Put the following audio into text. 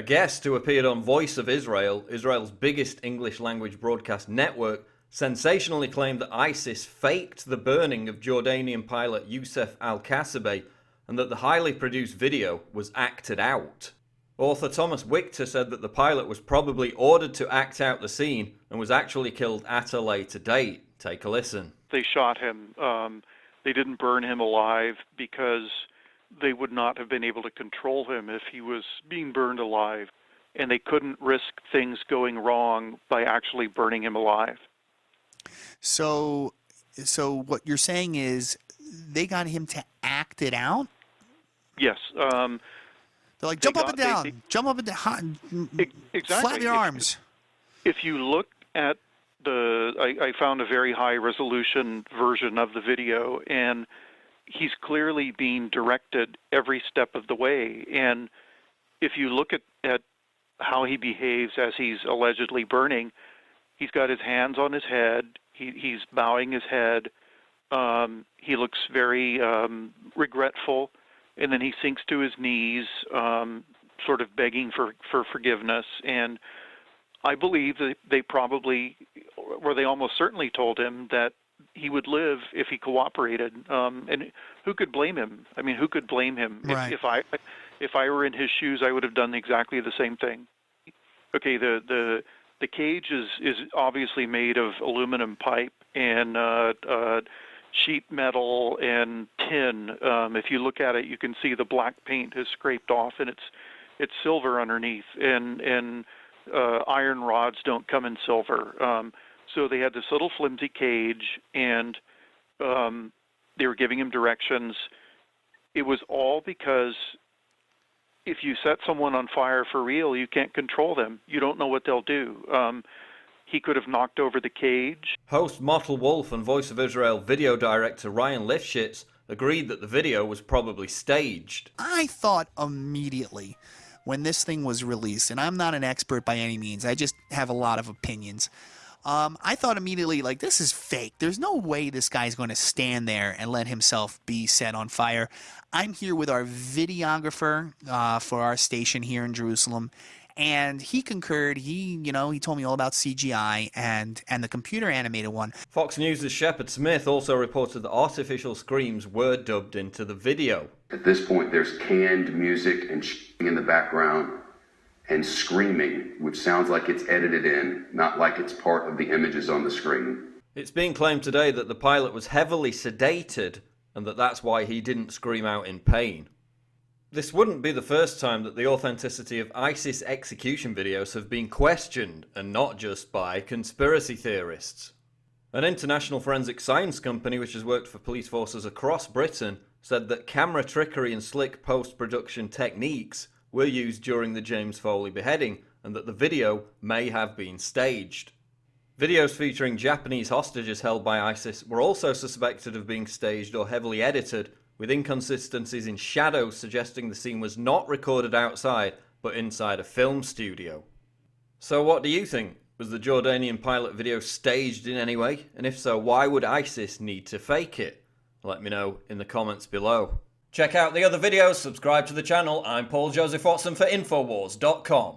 guest who appeared on Voice of Israel, Israel's biggest English-language broadcast network, sensationally claimed that ISIS faked the burning of Jordanian pilot Youssef al-Kasasbeh and that the highly produced video was acted out. Author Thomas Wichter said that the pilot was probably ordered to act out the scene and was actually killed at a later date. Take a listen. They shot him. They didn't burn him alive because they would not have been able to control him if he was being burned alive. And they couldn't risk things going wrong by actually burning him alive. So what you're saying is they got him to act it out? Yes. They're like, jump up and down, jump up and down, exactly. Flap your arms. If you look at I found a very high resolution version of the video, and he's clearly being directed every step of the way. And if you look at how he behaves as he's allegedly burning, he's got his hands on his head, he's bowing his head, he looks very regretful, and then he sinks to his knees, sort of begging for forgiveness. And I believe that they probably, or they almost certainly told him that he would live if he cooperated. And who could blame him? I mean, who could blame him? Right. If I were in his shoes, I would have done exactly the same thing. Okay, the cage is obviously made of aluminum pipe and sheet metal and tin. If you look at it, you can see the black paint has scraped off, and it's silver underneath. And iron rods don't come in silver. So they had this little flimsy cage, and they were giving him directions. It was all because if you set someone on fire for real, you can't control them. You don't know what they'll do. He could have knocked over the cage. Host Mottle, Wolfe and Voice of Israel video director Ryan Lifchitz agreed that the video was probably staged. I thought immediately when this thing was released, and I'm not an expert by any means, I just have a lot of opinions. I thought immediately, like, this is fake. There's no way this guy's going to stand there and let himself be set on fire. I'm here with our videographer for our station here in Jerusalem, and he concurred. He told me all about CGI and the computer animated one. Fox News' Shepard Smith also reported that artificial screams were dubbed into the video. At this point, there's canned music and in the background and screaming, which sounds like it's edited in, not like it's part of the images on the screen. It's being claimed today that the pilot was heavily sedated and that's why he didn't scream out in pain. This wouldn't be the first time that the authenticity of ISIS execution videos have been questioned, and not just by conspiracy theorists. An international forensic science company which has worked for police forces across Britain said that camera trickery and slick post-production techniques were used during the James Foley beheading, and that the video may have been staged. Videos featuring Japanese hostages held by ISIS were also suspected of being staged or heavily edited, with inconsistencies in shadows suggesting the scene was not recorded outside, but inside a film studio. So what do you think? Was the Jordanian pilot video staged in any way? And if so, why would ISIS need to fake it? Let me know in the comments below. Check out the other videos, subscribe to the channel. I'm Paul Joseph Watson for Infowars.com.